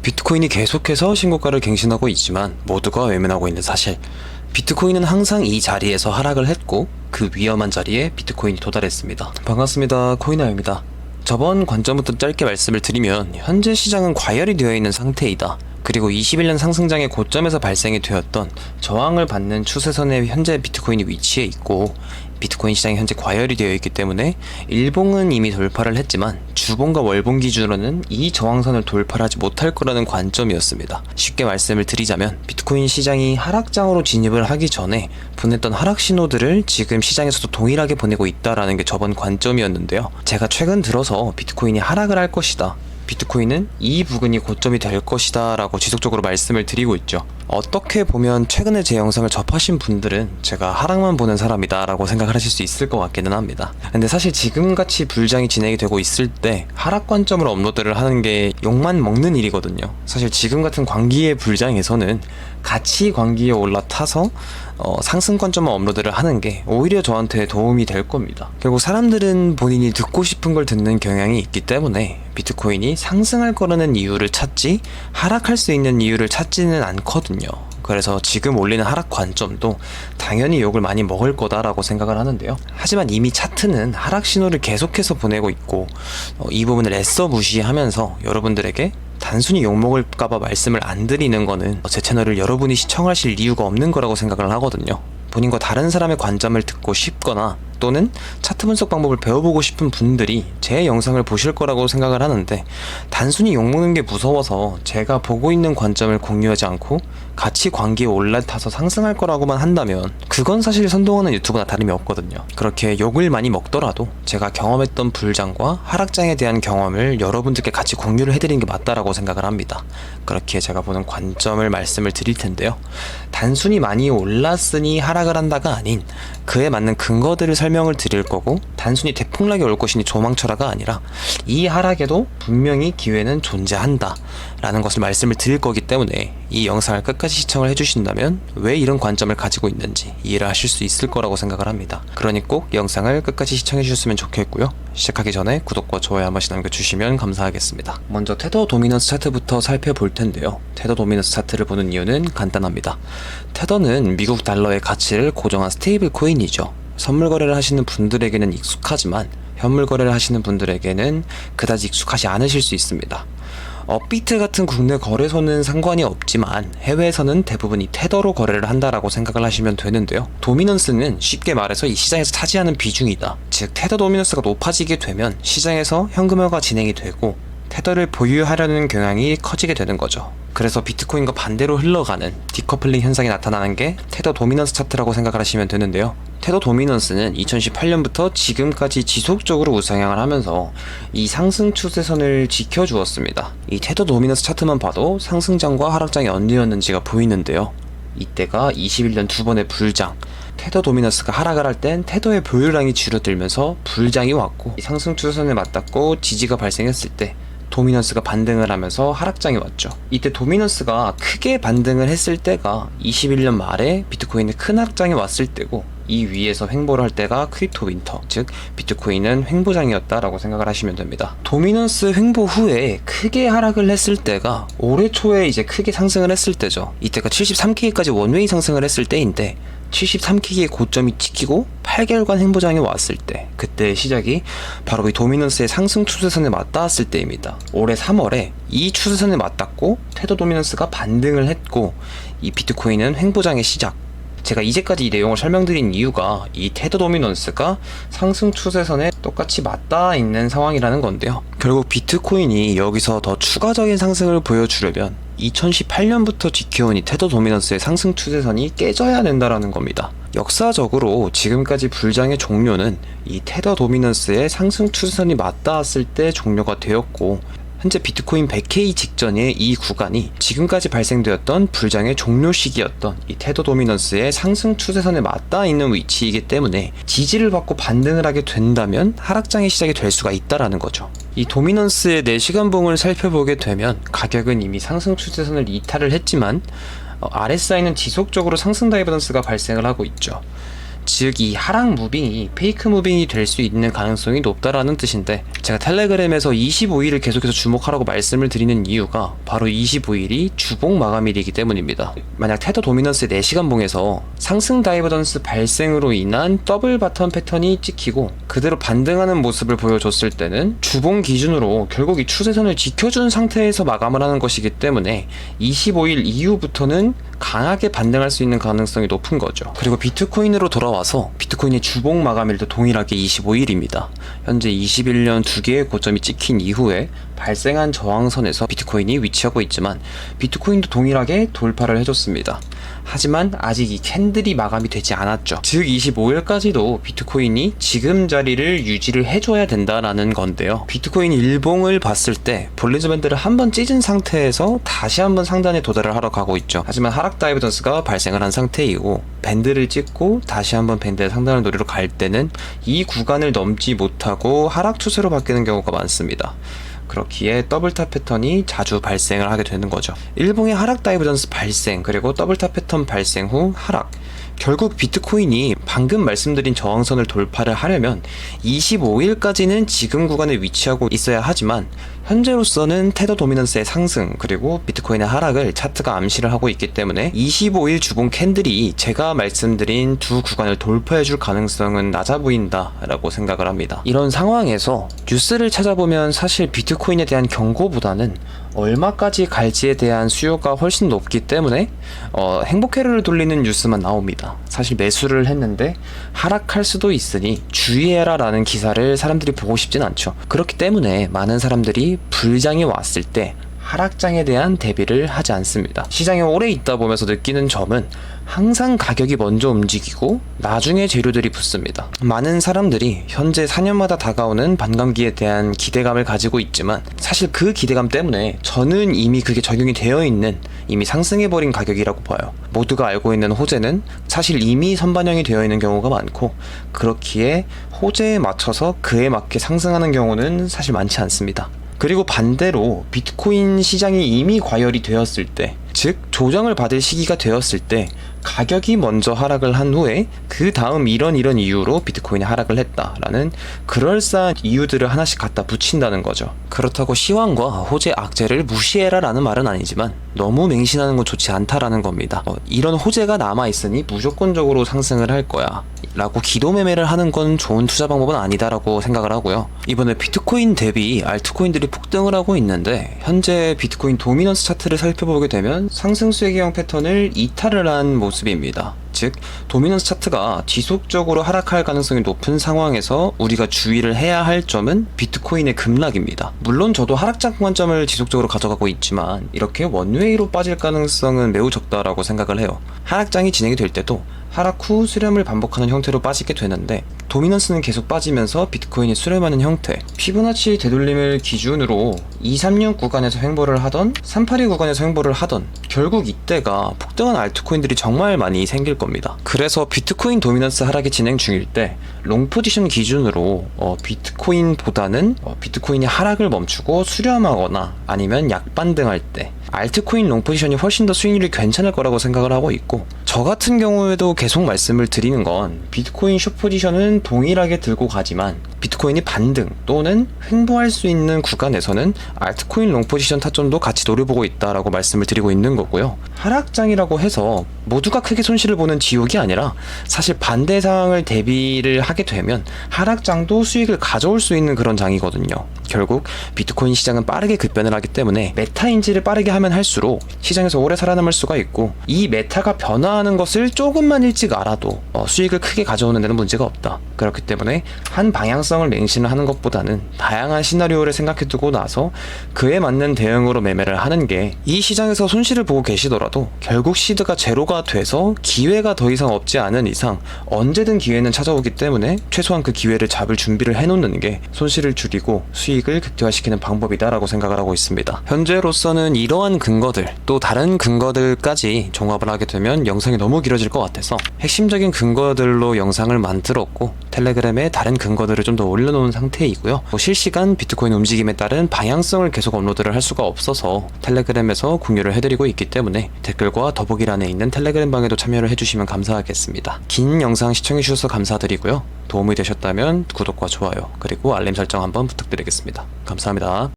비트코인이 계속해서 신고가를 갱신하고 있지만 모두가 외면하고 있는 사실, 비트코인은 항상 이 자리에서 하락을 했고 그 위험한 자리에 비트코인이 도달했습니다. 반갑습니다. 코인아입니다. 저번 관점부터 짧게 말씀을 드리면 현재 시장은 과열이 되어 있는 상태이다. 그리고 21년 상승장의 고점에서 발생이 되었던 저항을 받는 추세선에 현재 비트코인이 위치해 있고, 비트코인 시장이 현재 과열이 되어 있기 때문에 일봉은 이미 돌파를 했지만 주봉과 월봉 기준으로는 이 저항선을 돌파하지 못할 거라는 관점이었습니다. 쉽게 말씀을 드리자면 비트코인 시장이 하락장으로 진입을 하기 전에 보냈던 하락 신호들을 지금 시장에서도 동일하게 보내고 있다라는 게 저번 관점이었는데요. 제가 최근 들어서 비트코인이 하락을 할 것이다, 비트코인은 이 부근이 고점이 될 것이다 라고 지속적으로 말씀을 드리고 있죠. 어떻게 보면 최근에 제 영상을 접하신 분들은 제가 하락만 보는 사람이다 라고 생각을 하실 수 있을 것 같기는 합니다. 근데 사실 지금같이 불장이 진행이 되고 있을 때 하락 관점으로 업로드를 하는 게 욕만 먹는 일이거든요. 사실 지금 같은 광기의 불장에서는 같이 광기에 올라타서 상승 관점만 업로드를 하는 게 오히려 저한테 도움이 될 겁니다. 결국 사람들은 본인이 듣고 싶은 걸 듣는 경향이 있기 때문에 비트코인이 상승할 거라는 이유를 찾지 하락할 수 있는 이유를 찾지는 않거든요. 그래서 지금 올리는 하락 관점도 당연히 욕을 많이 먹을 거다라고 생각을 하는데요. 하지만 이미 차트는 하락 신호를 계속해서 보내고 있고, 이 부분을 애써 무시하면서 여러분들에게 단순히 욕먹을까봐 말씀을 안 드리는 거는 제 채널을 여러분이 시청하실 이유가 없는 거라고 생각을 하거든요. 본인과 다른 사람의 관점을 듣고 싶거나 또는 차트 분석 방법을 배워보고 싶은 분들이 제 영상을 보실 거라고 생각을 하는데, 단순히 욕먹는 게 무서워서 제가 보고 있는 관점을 공유하지 않고 같이 광기에 올라타서 상승할 거라고만 한다면 그건 사실 선동하는 유튜브나 다름이 없거든요. 그렇게 욕을 많이 먹더라도 제가 경험했던 불장과 하락장에 대한 경험을 여러분들께 같이 공유를 해드리는 게 맞다라고 생각을 합니다. 그렇게 제가 보는 관점을 말씀을 드릴 텐데요. 단순히 많이 올랐으니 하락을 한다가 아닌 그에 맞는 근거들을 설명을 드릴 거고, 단순히 대폭락이 올 것이니 조망쳐라가 아니라 이 하락에도 분명히 기회는 존재한다 라는 것을 말씀을 드릴 거기 때문에 이 영상을 끝까지 시청을 해주신다면 왜 이런 관점을 가지고 있는지 이해를 하실 수 있을 거라고 생각을 합니다. 그러니 꼭 영상을 끝까지 시청해 주셨으면 좋겠고요. 시작하기 전에 구독과 좋아요 한 번씩 남겨주시면 감사하겠습니다. 먼저 테더 도미넌스 차트부터 살펴볼 텐데요. 테더 도미넌스 차트를 보는 이유는 간단합니다. 테더는 미국 달러의 가치를 고정한 스테이블 코인이죠. 선물 거래를 하시는 분들에게는 익숙하지만 현물 거래를 하시는 분들에게는 그다지 익숙하지 않으실 수 있습니다. 업비트 같은 국내 거래소는 상관이 없지만 해외에서는 대부분 이 테더로 거래를 한다라고 생각을 하시면 되는데요. 도미넌스는 쉽게 말해서 이 시장에서 차지하는 비중이다. 즉 테더 도미넌스가 높아지게 되면 시장에서 현금화가 진행이 되고 테더를 보유하려는 경향이 커지게 되는 거죠. 그래서 비트코인과 반대로 흘러가는 디커플링 현상이 나타나는 게 테더 도미넌스 차트라고 생각을 하시면 되는데요. 테더 도미넌스는 2018년부터 지금까지 지속적으로 우상향을 하면서 이 상승 추세선을 지켜주었습니다. 이 테더 도미넌스 차트만 봐도 상승장과 하락장이 언제였는지가 보이는데요. 이때가 21년 두 번의 불장, 테더 도미넌스가 하락을 할 땐 테더의 보유량이 줄어들면서 불장이 왔고, 이 상승 추세선에 맞닿고 지지가 발생했을 때 도미넌스가 반등을 하면서 하락장이 왔죠. 이때 도미넌스가 크게 반등을 했을 때가 21년 말에 비트코인의 큰 하락장이 왔을 때고, 이 위에서 횡보를 할 때가 크립토 윈터, 즉 비트코인은 횡보장이었다라고 생각을 하시면 됩니다. 도미넌스 횡보 후에 크게 하락을 했을 때가 올해 초에 이제 크게 상승을 했을 때죠. 이때가 73K까지 원웨이 상승을 했을 때인데 73K의 고점이 찍히고 8개월간 횡보장이 왔을 때, 그때의 시작이 바로 이 도미넌스의 상승 추세선에 맞닿았을 때입니다. 올해 3월에 이 추세선에 맞닿고 테더 도미넌스가 반등을 했고 이 비트코인은 횡보장의 시작. 제가 이제까지 이 내용을 설명드린 이유가 이 테더 도미넌스가 상승 추세선에 똑같이 맞닿아 있는 상황이라는 건데요. 결국 비트코인이 여기서 더 추가적인 상승을 보여주려면 2018년부터 지켜온 이 테더 도미넌스의 상승 추세선이 깨져야 된다라는 겁니다. 역사적으로 지금까지 불장의 종료는 이 테더 도미넌스의 상승 추세선이 맞닿았을 때 종료가 되었고, 현재 비트코인 100K 직전의 이 구간이 지금까지 발생되었던 불장의 종료 시기였던 이 테더 도미넌스의 상승 추세선에 맞닿아 있는 위치이기 때문에 지지를 받고 반등을 하게 된다면 하락장의 시작이 될 수가 있다라는 거죠. 이 도미넌스의 4시간봉을 살펴보게 되면 가격은 이미 상승 추세선을 이탈을 했지만 RSI는 지속적으로 상승 다이버던스가 발생을 하고 있죠. 즉 이 하락 무빙이 페이크 무빙이 될 수 있는 가능성이 높다라는 뜻인데, 제가 텔레그램에서 25일을 계속해서 주목하라고 말씀을 드리는 이유가 바로 25일이 주봉 마감일이기 때문입니다. 만약 테더 도미넌스의 4시간 봉에서 상승 다이버전스 발생으로 인한 더블 바텀 패턴이 찍히고 그대로 반등하는 모습을 보여줬을 때는 주봉 기준으로 결국 이 추세선을 지켜준 상태에서 마감을 하는 것이기 때문에 25일 이후부터는 강하게 반등할 수 있는 가능성이 높은 거죠. 그리고 비트코인으로 돌아와서 비트코인의 주봉 마감일도 동일하게 25일입니다. 현재 21년 2개의 고점이 찍힌 이후에 발생한 저항선에서 비트코인이 위치하고 있지만 비트코인도 동일하게 돌파를 해줬습니다. 하지만 아직 이 캔들이 마감이 되지 않았죠. 즉 25일까지도 비트코인이 지금 자리를 유지를 해줘야 된다라는 건데요. 비트코인 일봉을 봤을 때 볼린저 밴드를 한번 찢은 상태에서 다시 한번 상단에 도달을 하러 가고 있죠. 하지만 하락 다이버전스가 발생을 한 상태이고 밴드를 찍고 다시 한번 밴드의 상단을 노리러 갈 때는 이 구간을 넘지 못하고 하락 추세로 바뀌는 경우가 많습니다. 그렇기에 더블탑 패턴이 자주 발생을 하게 되는 거죠. 일봉의 하락 다이버전스 발생, 그리고 더블탑 패턴 발생 후 하락. 결국 비트코인이 방금 말씀드린 저항선을 돌파를 하려면 25일까지는 지금 구간에 위치하고 있어야 하지만 현재로서는 테더 도미넌스의 상승 그리고 비트코인의 하락을 차트가 암시를 하고 있기 때문에 25일 주봉 캔들이 제가 말씀드린 두 구간을 돌파해줄 가능성은 낮아 보인다 라고 생각을 합니다. 이런 상황에서 뉴스를 찾아보면 사실 비트코인에 대한 경고보다는 얼마까지 갈지에 대한 수요가 훨씬 높기 때문에 행복회로를 돌리는 뉴스만 나옵니다. 사실 매수를 했는데 하락할 수도 있으니 주의해라 라는 기사를 사람들이 보고 싶진 않죠. 그렇기 때문에 많은 사람들이 불장이 왔을 때 하락장에 대한 대비를 하지 않습니다. 시장에 오래 있다 보면서 느끼는 점은 항상 가격이 먼저 움직이고 나중에 재료들이 붙습니다. 많은 사람들이 현재 4년마다 다가오는 반감기에 대한 기대감을 가지고 있지만 사실 그 기대감 때문에 저는 이미 그게 적용이 되어 있는 이미 상승해버린 가격이라고 봐요. 모두가 알고 있는 호재는 사실 이미 선반영이 되어 있는 경우가 많고 그렇기에 호재에 맞춰서 그에 맞게 상승하는 경우는 사실 많지 않습니다. 그리고 반대로 비트코인 시장이 이미 과열이 되었을 때, 즉 조정을 받을 시기가 되었을 때 가격이 먼저 하락을 한 후에 그 다음 이런 이유로 비트코인이 하락을 했다라는 그럴싸한 이유들을 하나씩 갖다 붙인다는 거죠. 그렇다고 시황과 호재 악재를 무시해라 라는 말은 아니지만 너무 맹신하는 건 좋지 않다라는 겁니다. 이런 호재가 남아있으니 무조건적으로 상승을 할 거야 라고 기도매매를 하는 건 좋은 투자 방법은 아니다라고 생각을 하고요. 이번에 비트코인 대비 알트코인들이 폭등을 하고 있는데 현재 비트코인 도미넌스 차트를 살펴보게 되면 상승 쐐기형 패턴을 이탈을 한 모습입니다. 즉 도미넌스 차트가 지속적으로 하락할 가능성이 높은 상황에서 우리가 주의를 해야 할 점은 비트코인의 급락입니다. 물론 저도 하락장 관점을 지속적으로 가져가고 있지만 이렇게 원웨이로 빠질 가능성은 매우 적다라고 생각을 해요. 하락장이 진행이 될 때도 하락 후 수렴을 반복하는 형태로 빠지게 되는데 도미넌스는 계속 빠지면서 비트코인이 수렴하는 형태, 피보나치 되돌림을 기준으로 236 구간에서 횡보를 하던 382 구간에서 횡보를 하던 결국 이때가 폭등한 알트코인들이 정말 많이 생길 겁니다. 그래서 비트코인 도미넌스 하락이 진행 중일 때 롱포지션 기준으로 비트코인보다는 비트코인이 하락을 멈추고 수렴하거나 아니면 약반등할 때 알트코인 롱포지션이 훨씬 더 수익률이 괜찮을 거라고 생각을 하고 있고, 저 같은 경우에도 계속 말씀을 드리는 건 비트코인 숏포지션은 동일하게 들고 가지만 비트코인이 반등 또는 횡보할 수 있는 구간에서는 알트코인 롱포지션 타점도 같이 노려보고 있다라고 말씀을 드리고 있는 거고요. 하락장이라고 해서 모두가 크게 손실을 보는 지옥이 아니라 사실 반대 상황을 대비를 하게 되면 하락장도 수익을 가져올 수 있는 그런 장이거든요. 결국 비트코인 시장은 빠르게 급변을 하기 때문에 메타 인지를 빠르게 하면 할수록 시장에서 오래 살아남을 수가 있고, 이 메타가 변화하는 것을 조금만 일찍 알아도 수익을 크게 가져오는 데는 문제가 없다. 그렇기 때문에 한 방향성을 맹신을 하는 것보다는 다양한 시나리오를 생각해 두고 나서 그에 맞는 대응으로 매매를 하는 게, 이 시장에서 손실을 보고 계시더라도 결국 시드가 제로가 돼서 기회가 더 이상 없지 않은 이상 언제든 기회는 찾아오기 때문에 최소한 그 기회를 잡을 준비를 해놓는 게 손실을 줄이고 수익을 극대화시키는 방법이다라고 생각을 하고 있습니다. 현재로서는 이러한 근거들 또 다른 근거들까지 종합을 하게 되면 영상이 너무 길어질 것 같아서 핵심적인 근거들로 영상을 만들었고 텔레그램에 다른 근거들을 좀 더 정도 올려놓은 상태이고요. 실시간 비트코인 움직임에 따른 방향성을 계속 업로드를 할 수가 없어서 텔레그램에서 공유를 해드리고 있기 때문에 댓글과 더보기란에 있는 텔레그램 방에도 참여를 해주시면 감사하겠습니다. 긴 영상 시청해주셔서 감사드리고요. 도움이 되셨다면 구독과 좋아요 그리고 알림 설정 한번 부탁드리겠습니다. 감사합니다.